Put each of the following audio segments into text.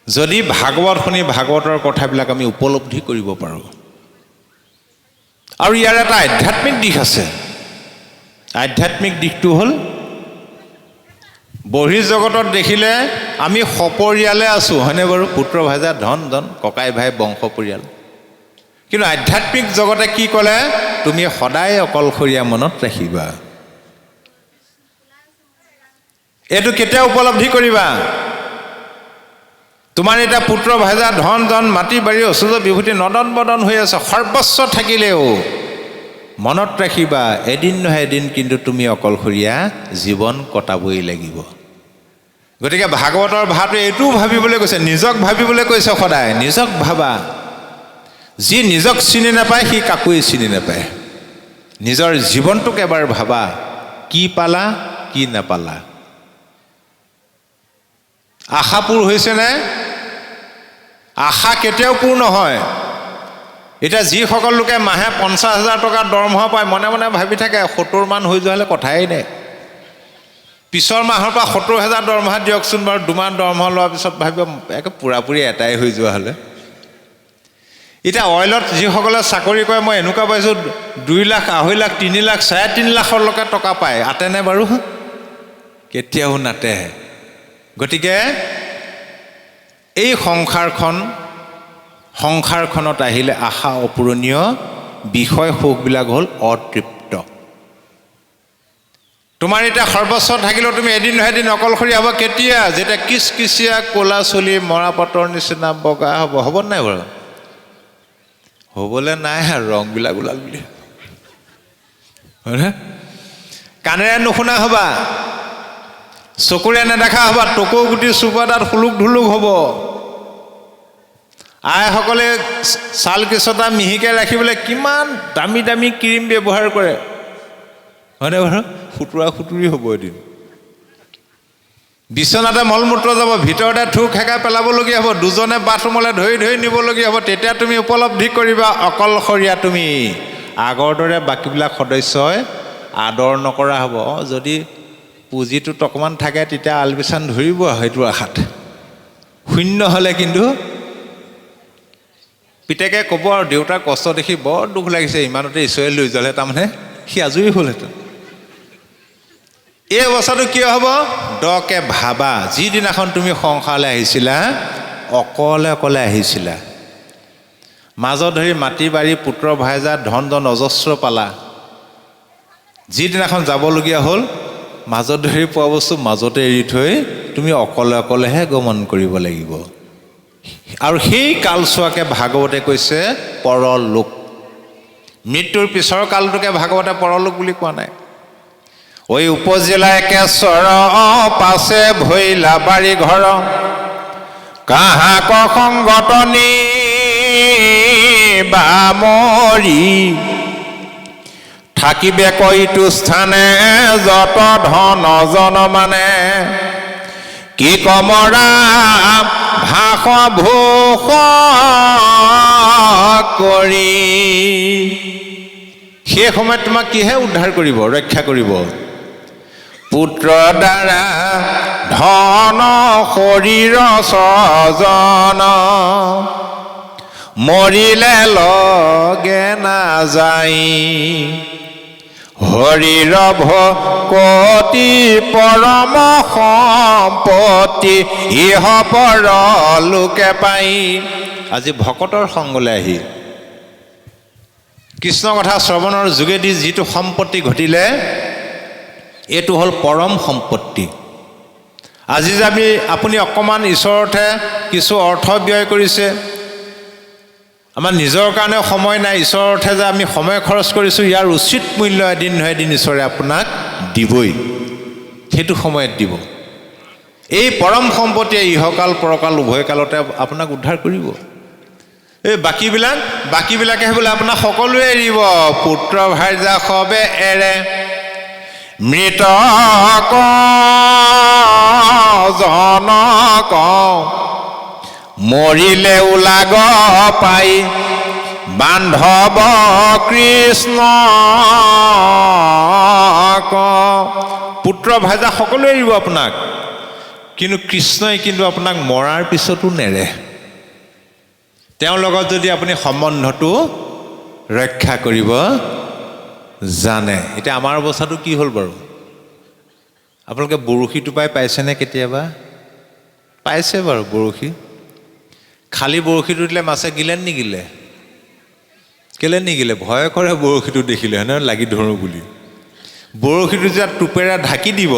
যদি ভাগৱত শুনি ভাগৱতৰ কথাবিলাক আমি উপলব্ধি কৰিব পাৰোঁ। আৰু ইয়াৰ এটা আধ্যাত্মিক দিশ আছে। আধ্যাত্মিক দিশটো হ'ল বহিৰ্জগতত দেখিলে আমি সপৰিয়ালে আছোঁ, হয়নে বাৰু? পুত্ৰ ভাইজা ধন ধন, ককাই ভাই বংশ পৰিয়াল। কিন্তু আধ্যাত্মিক জগতে কি ক'লে? তুমি সদায় অকলশৰীয়া মনত ৰাখিবা। এইটো কেতিয়া উপলব্ধি কৰিবা? তোমাৰ এতিয়া পুত্ৰ ভাইজা ধন ধন, মাটি বাৰী, ঐশ্বৰ্য বিভূতি নদন বদন হৈ আছে, সৰ্বস্ব থাকিলেও মনত ৰাখিবা এদিন নহয় এদিন কিন্তু তুমি অকলশৰীয়া জীৱন কটাবই লাগিব। গতিকে ভাগৱতৰ ভাৱটো এইটোও ভাবিবলৈ কৈছে, নিজক ভাবিবলৈ কৈছে। সদায় নিজক ভাবা। যি নিজক চিনি নাপায় সি কাকোৱে চিনি নাপায়। নিজৰ জীৱনটোক এবাৰ ভাবা, কি পালা কি নাপালা। আশা পূৰ হৈছেনে? আশা কেতিয়াও পূৰ নহয়। এতিয়া যিসকল লোকে মাহে 50,000 টকা দৰমহা পায়, মনে মনে ভাবি থাকে 70 মান হৈ যোৱা হ'লে কথাই নাই, পিছৰ মাহৰ পৰা 70,000 দৰমহা দিয়কচোন বাৰু, 2 মাহ দৰমহা লোৱাৰ পিছত ভাবিব একে পুৰাপুৰি এটাই হৈ যোৱা হ'লে। এতিয়া অইলত যিসকলে চাকৰি কৰে, মই এনেকুৱা পাইছোঁ 2 লাখ, 2.5 লাখ, 3 লাখ, 3.5 লাখলৈকে টকা পায়। আতেনে বাৰু? কেতিয়াও নাতে। গতিকে এই সংসাৰখনত আহিলে আশা অপূৰণীয়, বিষয় সুখবিলাক হ'ল অতৃপ্ত। তোমাৰ এতিয়া সৰ্বস্ব থাকিলেও তুমি এদিন নহয় এদিন অকলশৰীয়া হ'ব। কেতিয়া? যেতিয়া কিচকিচিয়া ক'লা চলি মৰা পাতৰ নিচিনা বগা হ'ব। হ'ব নাই বাৰু? হ'বলৈ নাই আৰু, ৰংবিলাক ওলাল বুলি, হয়নে? কাণেৰে নুশুনা হ'বা, চকুৰে নেদেখা হ'বা, টকৌ গুটি চুপা তাত হুলুক ধুলুক হ'ব। আইসকলে ছাল কেঁচটা মিহিকৈ ৰাখিবলৈ কিমান দামী দামী ক্ৰীম ব্যৱহাৰ কৰে, হয়নে বাৰু? সুতুৰা সুতুৰি হ'ব এদিন। বিচনাতে মলমূত্ৰ যাব, ভিতৰতে থুক হেকাই পেলাবলগীয়া হ'ব, দুজনে বাথৰুমলৈ ধৰি ধৰি নিবলগীয়া হ'ব। তেতিয়া তুমি উপলব্ধি কৰিবা অকলশৰীয়া তুমি। আগৰ দৰে বাকীবিলাক সদস্যই আদৰ নকৰা হ'ব। যদি পুঁজিটোত অকণমান থাকে তেতিয়া আলবিচান ধৰিব, সেইটো আশাত। শূন্য হ'লে কিন্তু পিতেকে ক'ব আৰু দেউতাৰ কষ্ট দেখি বৰ দুখ লাগিছে, ইমানতে ঈশ্বৰে লৈ যোৱালে, তাৰমানে সি আজৰি হ'লহেঁতেন। এই অৱস্থাটো কিয় হ'ব? দকে ভাবা। যিদিনাখন তুমি সংসাৰলৈ আহিছিলা অকলে অকলে আহিছিলা, মাজত ধৰি মাটি বাৰী পুত্ৰ ভাইজা ধন ধন অজস্ৰ পালা। যিদিনাখন যাবলগীয়া হ'ল মাজত ধৰি পোৱা বস্তু মাজতে এৰি থৈ তুমি অকলে অকলেহে গমন কৰিব লাগিব। আৰু সেই কালচোৱাকে ভাগৱতে কৈছে পৰলোক। মৃত্যুৰ পিছৰ কালটোকে ভাগৱতে পৰলোক বুলি কোৱা নাই। ঐ উপজিলা একেশ্বৰ পাছে ভৈলা বাৰী ঘৰ, কাহাক সংগতনি বামৰি, থাকিবে কৈটো স্থানে যত ধন জন মানে, কি কমৰা ভাষ ভূষ কৰি। সেই সময়ত তোমাক কিহে উদ্ধাৰ কৰিব, ৰক্ষা কৰিব? পুত্ৰ দ্বাৰা ধন শৰীৰ স্বজন, মৰিলে লগে নাযায়, হৰিৰ ভকতি পৰম সম্পত্তি, ইহ পৰলোকে পাই। আজি ভকতৰ সংগলৈ আহি কৃষ্ণ কথা শ্ৰৱণৰ যোগেদি যিটো সম্পত্তি ঘটিলে এইটো হ'ল পৰম সম্পত্তি। আজি যে আপুনি অকণমান ঈশ্বৰতহে কিছু অৰ্থ ব্যয় কৰিছে, আমাৰ নিজৰ কাৰণে সময় নাই, ঈশ্বৰতহে যে আমি সময় খৰচ কৰিছোঁ, ইয়াৰ উচিত মূল্য এদিন নহয় এদিন ঈশ্বৰে আপোনাক দিবই, সেইটো সময়ত দিব। এই পৰম সম্পত্তিয়ে ইহকাল পৰকাল উভয় কালতে আপোনাক উদ্ধাৰ কৰিব। এই বাকীবিলাকে বোলে আপোনাক সকলোৱে এৰিব। পুত্ৰ ভাইজা সবে এৰে, মৃতক জনক মৰিলে ওলাগ পাই, বান্ধৱ কৃষ্ণ। পুত্ৰ ভাইজা সকলোৱে এৰিব আপোনাক, কিন্তু কৃষ্ণই কিন্তু আপোনাক মৰাৰ পিছতো নেৰে। তেওঁৰ লগত যদি আপুনি সম্বন্ধটো ৰক্ষা কৰিব জানে। এতিয়া আমাৰ অৱস্থাটো কি হ'ল বাৰু? আপোনালোকে বৰশী টোপাই পাইছেনে কেতিয়াবা? পাইছে বাৰু বৰশী। খালী বৰশীটো দিলে মাছে গিলে নিগিলে? কেলে নিগিলে? ভয় কৰে বৰশীটো দেখিলে, হয় নহয়, লাগি ধৰোঁ বুলি। বৰশীটো যেতিয়া টোপেৰে ঢাকি দিব,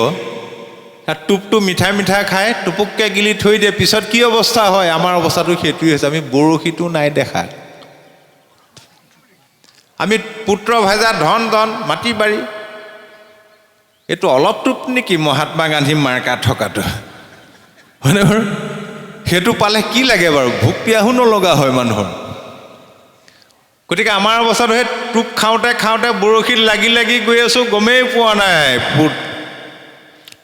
তাত টোপটো মিঠাই মিঠাই খাই টোপুককৈ গিলি থৈ দিয়ে, পিছত কি অৱস্থা হয়? আমাৰ অৱস্থাটো সেইটোৱে হৈছে। আমি বৰশীটো নাই দেখা। আমি পুত্ৰ ভেজা ধন ধন মাটি বাৰী, এইটো অলপ টোপ নেকি মহাত্মা গান্ধী মাৰ্কা থকাটো, হয়নে বাৰু? সেইটো পালে কি লাগে বাৰু? ভোক পিয়াহো নলগা হয় মানুহৰ। গতিকে আমাৰ অৱস্থাটো সেই টোপ খাওঁতে খাওঁতে বৰশীত লাগি লাগি গৈ আছোঁ, গমেই পোৱা নাই।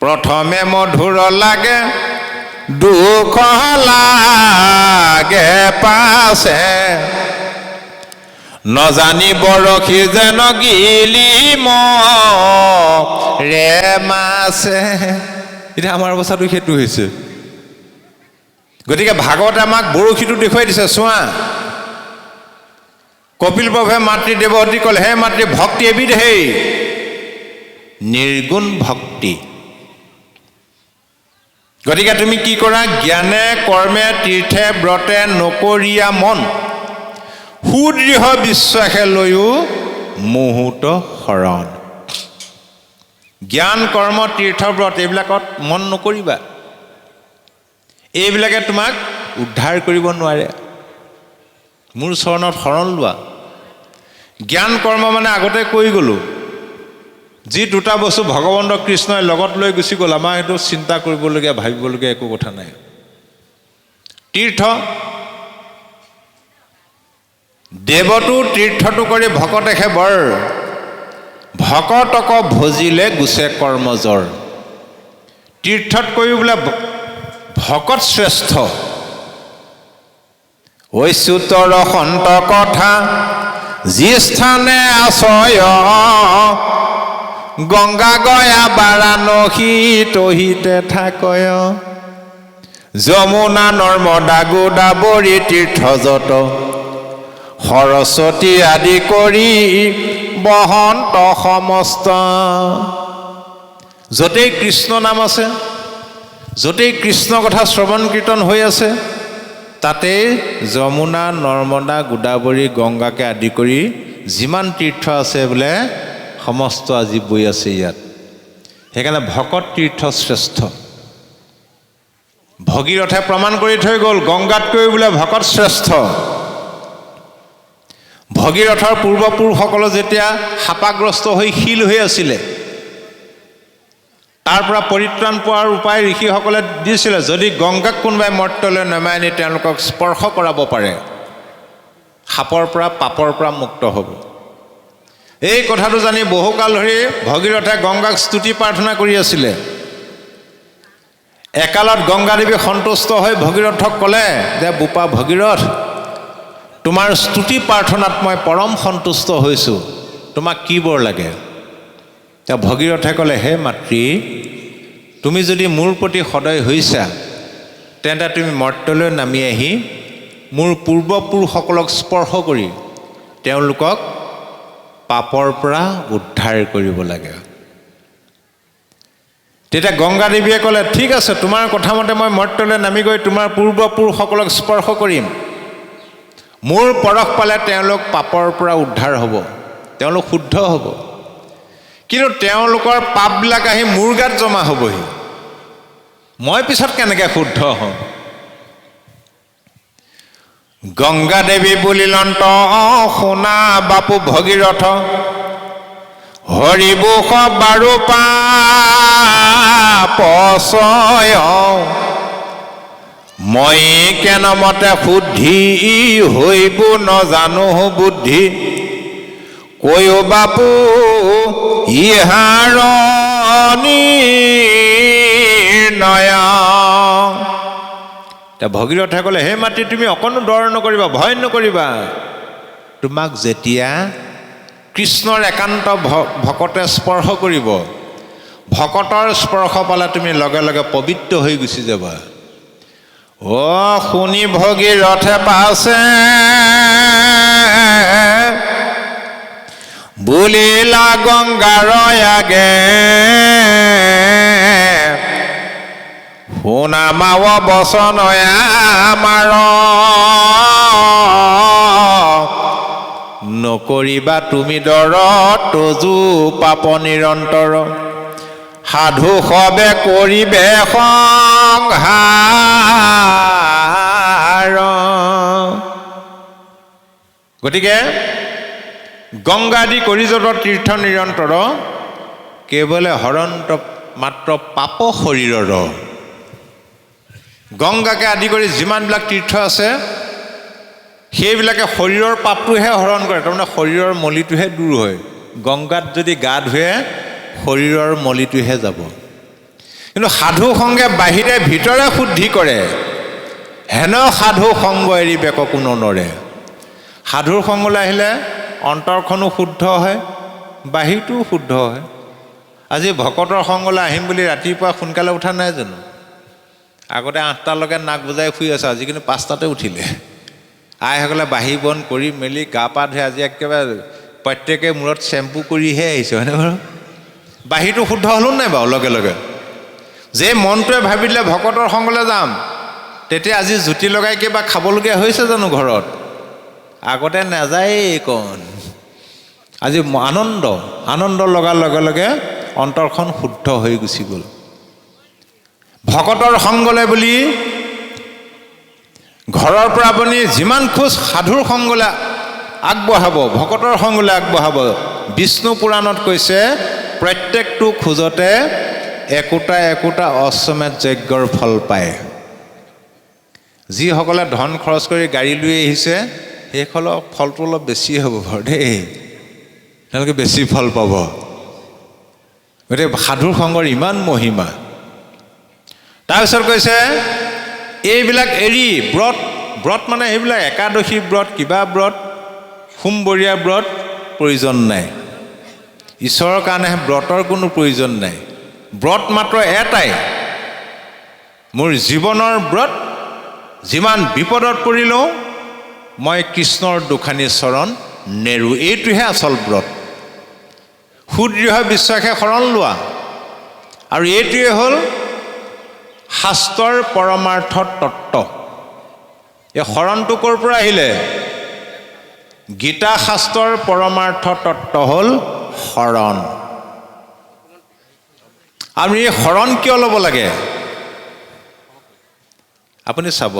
প্ৰথমে মধুৰ লাগে, দুখ লাগে পাছে, নজানি বৰশী যেন গিলি মৰে মাছে। এতিয়া আমাৰ অৱস্থাটো সেইটো হৈছে। গতিকে ভাগৱতে আমাক বৰশীটো দেখুৱাই দিছে। চোৱা, কপিল প্ৰভুৱে মাতৃ দেৱহতী ক'লে, হে মাতৃ, ভক্তি এবিধ হেই নিৰ্গুণ ভক্তি। গতিকে তুমি কি কৰা? জ্ঞানে কৰ্মে তীৰ্থে ব্ৰতে নকৰিয়া মন, সুদৃঢ় বিশ্বাসে লৈও মুহূৰ্ত শৰণ। জ্ঞান কৰ্ম তীৰ্থ ব্ৰত এইবিলাকত মন নকৰিবা। এইবিলাকে তোমাক উদ্ধাৰ কৰিব নোৱাৰে। মোৰ চৰণত শৰণ লোৱা। জ্ঞান কৰ্ম মানে আগতে কৈ গ'লোঁ, যি দুটা বস্তু ভগৱন্ত কৃষ্ণই লগত লৈ গুচি গ'ল, আমাৰ সেইটো চিন্তা কৰিবলগীয়া ভাবিবলগীয়া একো কথা নাই। তীৰ্থ, দেৱতো তীৰ্থটো কৰি ভকতেহে বৰ, ভকতক ভজিলে গুচে কৰ্মজৰ। তীৰ্থত কৰি বোলে ভকত শ্ৰেষ্ঠ। ঐচ্যুতৰ সন্ত কথা যি স্থানে আশ্ৰয়, গংগা গয়া বাৰাণসী তহিতে থাকয়। যমুনা নৰ্মদা গোদাবৰী তীৰ্থ যত, সৰস্বতী আদি কৰি বহন্ত সমস্ত। য'তেই কৃষ্ণ নাম আছে, য'তেই কৃষ্ণ কথা শ্ৰৱণ কীৰ্তন হৈ আছে, তাতেই যমুনা নৰ্মদা গোদাবৰী গংগাকে আদি কৰি যিমান তীৰ্থ আছে বোলে সমস্ত আজি বৈ আছে ইয়াত। সেইকাৰণে ভকত তীৰ্থ শ্ৰেষ্ঠ। ভগীৰথে প্ৰমাণ কৰি থৈ গ'ল, গংগাতকৈ বোলে ভকত শ্ৰেষ্ঠ। ভগীৰথৰ পূৰ্বপুৰুষসকলে যেতিয়া সাপাগ্ৰস্ত হৈ শিল হৈ আছিলে, তাৰ পৰা পৰিত্ৰাণ পোৱাৰ উপায় ঋষিসকলে দিছিলে। যদি গংগাক কোনোবাই মৰ্ত্যলৈ নমাই আনি তেওঁলোকক স্পৰ্শ কৰাব পাৰে, সাপৰ পৰা পাপৰ পৰা মুক্ত হ'ব। এই কথাটো জানি বহুকাল ধৰি ভগীৰথে গংগাক স্তুতি প্ৰাৰ্থনা কৰি আছিলে। একালত গংগাদেৱী সন্তুষ্ট হৈ ভগীৰথক ক'লে যে, বোপা ভগীৰথ, তোমাৰ স্তুতি প্ৰাৰ্থনাত মই পৰম সন্তুষ্ট হৈছোঁ, তোমাক কি বৰ লাগে? তেওঁ ভগীৰথে ক'লে, হে মাতৃ, তুমি যদি মোৰ প্ৰতি সদয় হৈছা, তেন্তে তুমি মৰ্ত্যলৈ নামি আহি মোৰ পূৰ্বপুৰুষসকলক স্পৰ্শ কৰি তেওঁলোকক পাপৰ পৰা উদ্ধাৰ কৰিব লাগে। তেতিয়া গংগাদেৱীয়ে ক'লে, ঠিক আছে, তোমাৰ কথা মতে মই মৰ্ত্যলৈ নামি গৈ তোমাৰ পূৰ্বপুৰুষসকলক স্পৰ্শ কৰিম। মোৰ পৰশ পালে তেওঁলোক পাপৰ পৰা উদ্ধাৰ হ'ব, তেওঁলোক শুদ্ধ হ'ব। কিন্তু তেওঁলোকৰ পাপবিলাক আহি মোৰ গাত জমা হ'বহি, মই পিছত কেনেকৈ শুদ্ধ হওঁ? গংগাদেৱী বুলিলন্ত শুনা বাপু ভগীৰথ, হৰিবোষ বাৰু পাপচয়, মই কেনমতে শুদ্ধি হৈব নজানো বুদ্ধি, কৈও বাপু ইহাৰ নিৰ্ণয়। ভগীৰথে ক'লে, হে মাতৃ, তুমি অকণো ডৰ নকৰিবা, ভয় নকৰিবা। তোমাক যেতিয়া কৃষ্ণৰ একান্ত ভকতে স্পৰ্শ কৰিব, ভকতৰ স্পৰ্শ পালে তুমি লগে লগে পবিত্ৰ হৈ গুচি যাবা। শুনি ভগীৰথে পাছে বুলিলা গংগাৰ আগে, শুনামাৱ বচন আমাৰ নকৰিবা তুমি ডৰ, তজু পাপ নিৰন্তৰ, সাধু সবে কৰিবে সংহাৰ। গতিকে গংগাদি কৰিজত তীৰ্থ নিৰন্তৰ, কেৱলে হৰন্ত মাত্ৰ পাপ শৰীৰৰ। গংগাকে আদি কৰি যিমানবিলাক তীৰ্থ আছে সেইবিলাকে শৰীৰৰ পাপটোহে হৰণ কৰে, তাৰমানে শৰীৰৰ মলিটোহে দূৰ হয়। গংগাত যদি গা ধুৱে শৰীৰৰ মলিটোহে যাব। কিন্তু সাধু সংগে বাহিৰে ভিতৰে শুদ্ধি কৰে, হেন সাধু সংগ এৰি বেক কোনো নৰে। সাধুৰ সংগলৈ আহিলে অন্তৰখনো শুদ্ধ হয়, বাহিৰটোও শুদ্ধ হয়। আজি ভকতৰ সংগলৈ আহিম বুলি ৰাতিপুৱা সোনকালে উঠা নাই জানো? আগতে 8টালৈকে নাক বজাই শুই আছে, আজি কিন্তু 5টাতে উঠিলে। আইসকলে বাঢ়ি বন কৰি মেলি গা পা ধুই আজি একেবাৰে প্ৰত্যেকে মূৰত চেম্পু কৰিহে আহিছে, হয়নে বাৰু? বাহিৰটো শুদ্ধ হ'লো নাই বাৰু? লগে লগে যে মনটোৱে ভাবি দিলে ভকতৰ সংগলৈ যাম, তেতিয়া আজি জুতি লগাই কিবা খাবলগীয়া হৈছে জানো ঘৰত? আগতে নাযায়েই কণ। আজি আনন্দ লগাৰ লগে লগে অন্তৰখন শুদ্ধ হৈ গুচি গ'ল। ভকতৰ সংগলৈ বুলি ঘৰৰ পৰা আপুনি যিমান খোজ সাধুৰ সংগলৈ আগবঢ়াব, ভকতৰ সংগলৈ আগবঢ়াব, বিষ্ণু পুৰাণত কৈছে প্ৰত্যেকটো খোজতে একোটা একোটা অশ্বমেধ যজ্ঞৰ ফল পায়। যিসকলে ধন খৰচ কৰি গাড়ী লৈ আহিছে সেইসকলৰ ফলটো অলপ বেছি হ'ব বাৰু দেই, তেওঁলোকে বেছি ফল পাব। গতিকে সাধুৰ সংগৰ ইমান মহিমা। তাৰপিছত কৈছে এইবিলাক এৰি ব্ৰত মানে সেইবিলাক একাদশী ব্ৰত, কিবা ব্ৰত, সোমবৰীয়া ব্ৰত প্ৰয়োজন নাই। ঈশ্বৰৰ কাৰণে ব্ৰতৰ কোনো প্ৰয়োজন নাই। ব্ৰত মাত্ৰ এটাই, মোৰ জীৱনৰ ব্ৰত, যিমান বিপদত পৰিলেও মই কৃষ্ণৰ দুখানি চৰণ নেৰো, এইটোহে আচল ব্ৰত। সুদৃঢ় বিশ্বাসে শৰণ লোৱা, আৰু এইটোৱে হ'ল শাস্ত্ৰৰ পৰমাৰ্থ তত্ত্ব। এই শৰণটো ক'ৰ পৰা আহিলে? গীতা শাস্ত্ৰৰ পৰমাৰ্থ তত্ত্ব হ'ল শৰণ। আমি এই শৰণ কিয় ল'ব লাগে? আপুনি চাব,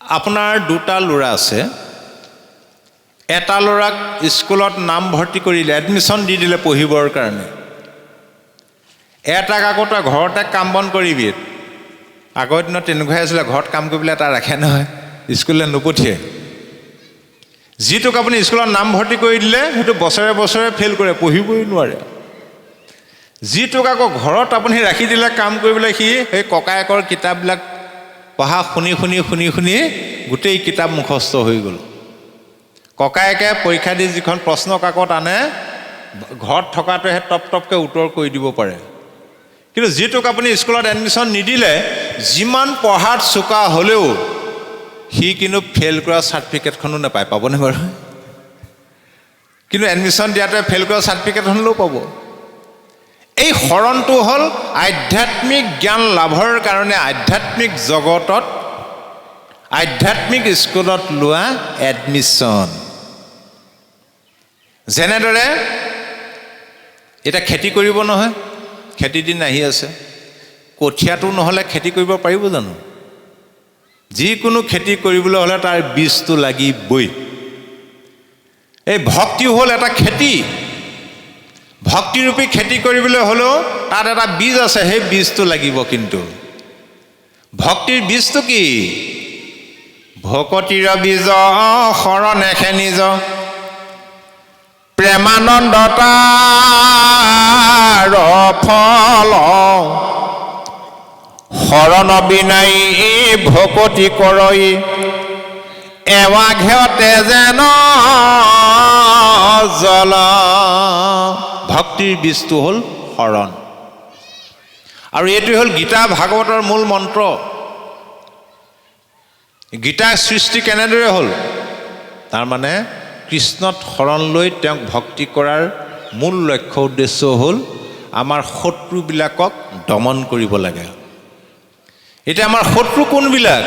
আপোনাৰ দুটা ল'ৰা আছে, এটা ল'ৰাক স্কুলত নাম ভৰ্তি কৰিলে, এডমিশ্যন দি দিলে পঢ়িবৰ কাৰণে, এটাক আকৌ তই ঘৰতে কাম বন কৰিবি। আগৰ দিনত তেনেকুৱাই আছিলে, ঘৰত কাম কৰিবলৈ এটা ৰাখে নহয়, স্কুললৈ নপঠিয়াই। যিটোক আপুনি স্কুলত নাম ভৰ্তি কৰি দিলে সেইটো বছৰে বছৰে ফেইল কৰে, পঢ়িবই নোৱাৰে। যিটোক আকৌ ঘৰত আপুনি ৰাখি দিলে কাম কৰিবলৈ, সি সেই ককায়েকৰ কিতাপবিলাক পঢ়া শুনি শুনি শুনি শুনি গোটেই কিতাপ মুখস্থ হৈ গ'ল। ককায়েকে পৰীক্ষা দি যিখন প্ৰশ্ন কাকত আনে, ঘৰত থকাটোহে টপ টপকৈ উত্তৰ কৰি দিব পাৰে। কিন্তু যিটোক আপুনি স্কুলত এডমিশ্যন নিদিলে, যিমান পঢ়াত চোকা হ'লেও সি কিন্তু ফেইল কৰা চাৰ্টিফিকেটখনো নাপায়। পাবনে বাৰু? কিন্তু এডমিশ্যন দিয়াটোৱে ফেইল কৰা চাৰ্টিফিকেটখন হ'লেও পাব। এই শৰণটো হ'ল আধ্যাত্মিক জ্ঞান লাভৰ কাৰণে আধ্যাত্মিক জগতত, আধ্যাত্মিক স্কুলত লোৱা এডমিশ্যন। যেনেদৰে এতিয়া খেতি কৰিব নহয়, খেতি দিন আহি আছে, কঠীয়াটো নহ'লে খেতি কৰিব পাৰিব জানো? যিকোনো খেতি কৰিবলৈ হ'লে তাৰ বীজটো লাগিবই। এই ভক্তি হ'ল এটা খেতি। ভক্তিৰূপী খেতি কৰিবলৈ হ'লেও তাত এটা বীজ আছে, সেই বীজটো লাগিব। কিন্তু ভক্তিৰ বীজটো কি? ভকতিৰ বীজ শৰণেহে নিজ, প্ৰেমানন্দতাৰ ফল, শৰণ বিনাই ভকতি কৰই, এৱাঘতে যেন জল। ভক্তিৰ বীজটো হ'ল শৰণ। আৰু এইটোৱে হ'ল গীতা ভাগৱতৰ মূল মন্ত্ৰ। গীতাৰ সৃষ্টি কেনেদৰে হ'ল? তাৰমানে কৃষ্ণত শৰণ লৈ তেওঁক ভক্তি কৰাৰ মূল লক্ষ্য উদ্দেশ্য হ'ল আমাৰ শত্ৰুবিলাকক দমন কৰিব লাগে। এতিয়া আমাৰ শত্ৰু কোনবিলাক?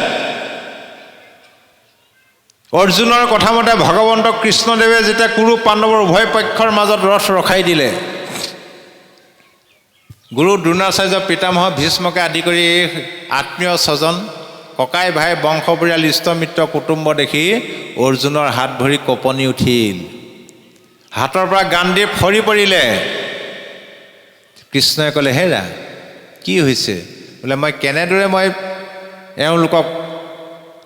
অৰ্জুনৰ কথা মতে ভগৱন্ত কৃষ্ণদেৱে যেতিয়া কুৰু পাণ্ডৱৰ উভয় পক্ষৰ মাজত ৰথ ৰখাই দিলে, গুৰু দ্ৰোণাচাৰ্য পিতামহ ভীষ্মকে আদি কৰি আত্মীয় স্বজন ককাই ভাই বংশ পৰিয়াল ইষ্ট মিত্ৰ কুটুম্ব দেখি অৰ্জুনৰ হাত ভৰি কঁপনি উঠিল, হাতৰ পৰা গাণ্ডীৱ সৰি পৰিলে। কৃষ্ণই ক'লে, হেৰা কি হৈছে? বোলে মই কেনেদৰে এওঁলোকক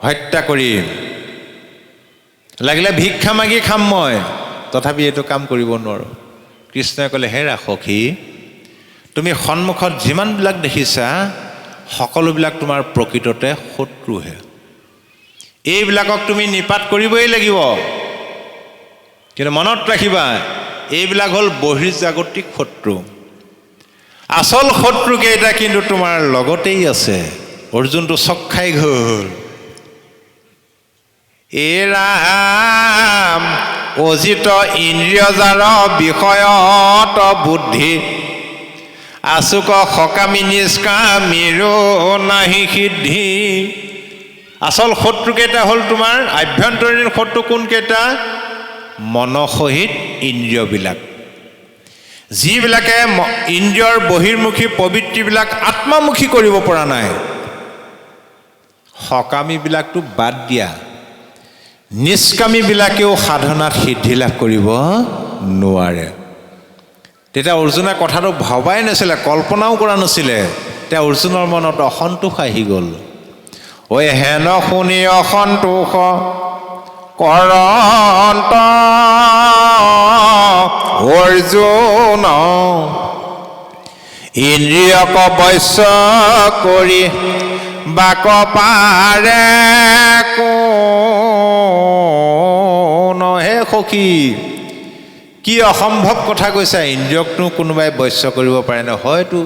হত্যা কৰিম? লাগিলে ভিক্ষা মাগি খাম মই, তথাপি এইটো কাম কৰিব নোৱাৰোঁ। কৃষ্ণই ক'লে, হেৰা সখী, তুমি সন্মুখত যিমানবিলাক দেখিছা সকলোবিলাক তোমাৰ প্ৰকৃততে শত্ৰুহে। এইবিলাকক তুমি নিপাত কৰিবই লাগিব। কিন্তু মনত ৰাখিবা, এইবিলাক হ'ল বহিৰ্জাগতিক শত্ৰু। আচল শত্ৰুকেইটা কিন্তু তোমাৰ লগতেই আছে। অৰ্জুনটো চক খাই গ'ল। ৰাম অজিত ইন্দ্ৰিয়জাৰ বিষয়ত বুদ্ধি, আচুক সকামী নিষ্কামীৰো নাহি সিদ্ধি। আচল শত্ৰুকেইটা হ'ল তোমাৰ আভ্যন্তৰীণ শত্ৰু। কোনকেইটা? মনসহিত ইন্দ্ৰিয়বিলাক, যিবিলাকে ইন্দ্ৰিয়ৰ বহিৰ্মুখী প্ৰবৃত্তিবিলাক আত্মামুখী কৰিব পৰা নাই। সকামীবিলাকতো বাদ দিয়া, নিষ্কামীবিলাকেও সাধনাত সিদ্ধি লাভ কৰিব নোৱাৰে। তেতিয়া অৰ্জুনে কথাটো ভবাই নাছিলে, কল্পনাও কৰা নাছিলে। তেতিয়া অৰ্জুনৰ মনত অসন্তোষ আহি গ'ল। ঐ হেন শুনি অসন্তোষ কৰন্ত অৰ্জুন, ইন্দ্ৰিয়ক বশ্য কৰি বাক পাৰে কোন। হে সখী, কি অসম্ভৱ কথা কৈছা। ইন্দ্ৰিয়কনো কোনোবাই বশ্য কৰিব পাৰে নে? হয়তো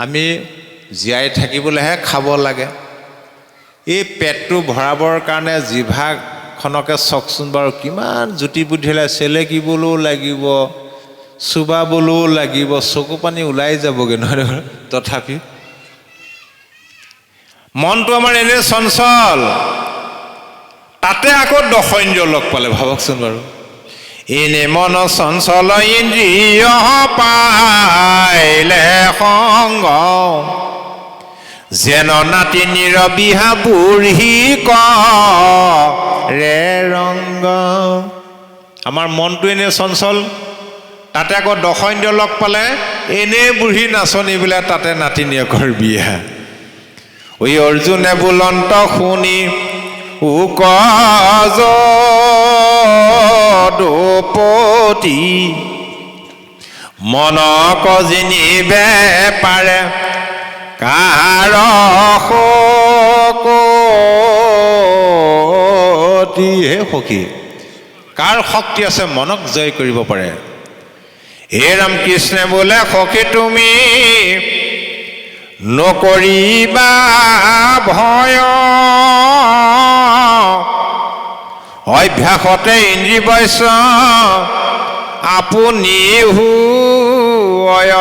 আমি জীয়াই থাকিবলৈহে খাব লাগে। এই পেটটো ভৰাবৰ কাৰণে জিভাখনকে চাওকচোন বাৰু, কিমান জুতি বুদ্ধিলে চেলেকিবলৈও লাগিব, চুবাবলৈও লাগিব, চকু পানী ওলাই যাবগৈ নহয়। তথাপি মনটো আমাৰ এনে চঞ্চল, তাতে আকৌ দশইন্দ্ৰিয় লগ পালে। ভাবকচোন বাৰু, এনে মন চঞ্চল ইন্দ্ৰিয় পাইলে সংগ, যেন নাতি নিৰবিহা বুঢ়ী কৰে ৰংগ। আমাৰ মনটো এনে চঞ্চল, তাতে আকৌ দশইন্দ্ৰিয় লগ পালে এনে বুঢ়ী নাচনী বোলে তাতে নাতিনীয়েকৰ বিয়া। ঐ অৰ্জুনে বুলন্ত শুনি দুপতি, মনক জিনিবে পাৰে কাৰ শক্তি। হে সখী, কাৰ শক্তি আছে মনক জয় কৰিব পাৰে? হে ৰামকৃষ্ণে বোলে, সখী তুমি নকৰিবা ভয়, অভ্যাসতে ইন্দ্ৰিয় বশ্য আপুনি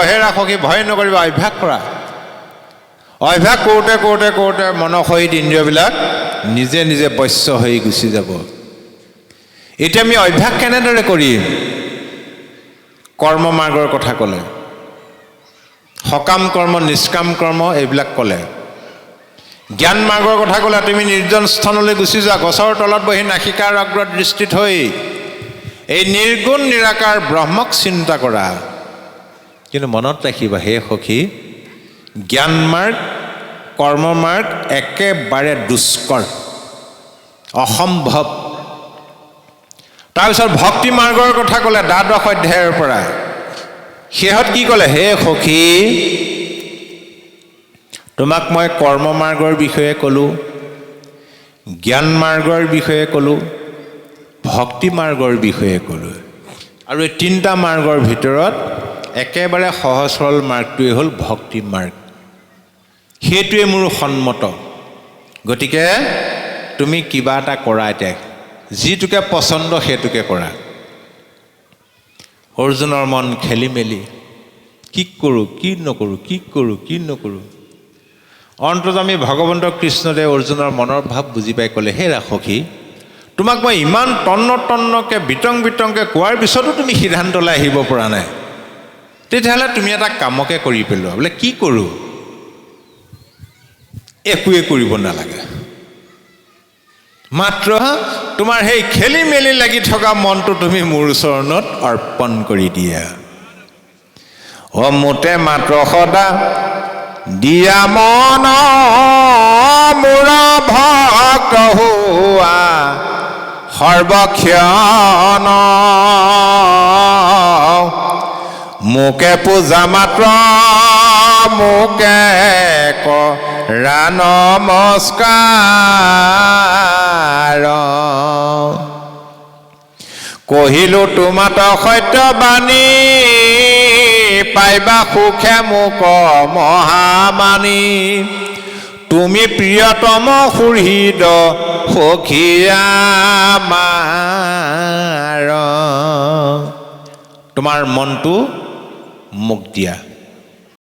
হেৰা সখী, ভয় নকৰিবা, অভ্যাস কৰা। অভ্যাস কৰোঁতে কৰোঁতে কৰোঁতে মনসহিত ইন্দ্ৰিয়বিলাক নিজে নিজে বশ্য হৈ গুচি যাব। এতিয়া আমি অভ্যাস কেনেদৰে কৰিম? কৰ্ম মাৰ্গৰ কথা ক'লে, সকাম কৰ্ম, নিষ্কাম কৰ্ম এইবিলাক ক'লে। জ্ঞান মাৰ্গৰ কথা ক'লে, তুমি নিৰ্জন স্থানলৈ গুচি যোৱা, গছৰ তলত বহি নাসিকাৰ অগ্ৰত দৃষ্টি থৈ এই নিৰ্গুণ নিৰাকাৰ ব্ৰহ্মক চিন্তা কৰা। কিন্তু মনত ৰাখিবা হে সখী, জ্ঞান মাৰ্গ কৰ্ম মাৰ্গ একেবাৰে দুষ্কৰ, অসম্ভৱ। তাৰপিছত ভক্তি মাৰ্গৰ কথা ক'লে দ্বাদশ অধ্যায়ৰ পৰা। শেহত কি ক'লে? হে সখী, তোমাক মই কৰ্ম মাৰ্গৰ বিষয়ে ক'লোঁ, জ্ঞান মাৰ্গৰ বিষয়ে ক'লোঁ, ভক্তি মাৰ্গৰ বিষয়ে ক'লোঁ। আৰু এই তিনিটা মাৰ্গৰ ভিতৰত একেবাৰে সহজ সৰল মাৰ্গটোৱে হ'ল ভক্তি মাৰ্গ। সেইটোৱে মোৰ সন্মত। গতিকে তুমি কিবা এটা কৰা, এতিয়া যিটোকে পচন্দ সেইটোকে কৰা। অৰ্জুনৰ মন খেলি মেলি, কি কৰোঁ কি নকৰোঁ, কি কৰোঁ কি নকৰোঁ। অন্তৰ্যামী ভগৱন্ত কৃষ্ণদেৱ অৰ্জুনৰ মনৰ ভাৱ বুজি পাই ক'লে, হে ৰাসখী, তোমাক মই ইমান তন্নকৈ বিতংকৈ কোৱাৰ পিছতো তুমি সিদ্ধান্তলৈ আহিব পৰা নাই। তেতিয়াহ'লে তুমি এটা কামকে কৰি পেলোৱা। বোলে কি কৰোঁ? একোৱে কৰিব নালাগে, মাত্ৰ তোমাৰ সেই খেলি মেলি লাগি থকা মনটো তুমি মোৰ চৰণত অৰ্পণ কৰি দিয়া। মোতে মাত্ৰ সদা দিয়া মন মোৰ ভক্ত হোৱা সৰ্বক্ষণ, মোকে পূজা মাত্ৰ মোকে কৰা নমস্কাৰ। কহিলো তোমাত সত্যবাণী পাইবা সুখে মোক মহামানী। তুমি প্ৰিয়তম সুহৃদ সখী আমাৰ, তোমাৰ মনটো মোক দিয়া।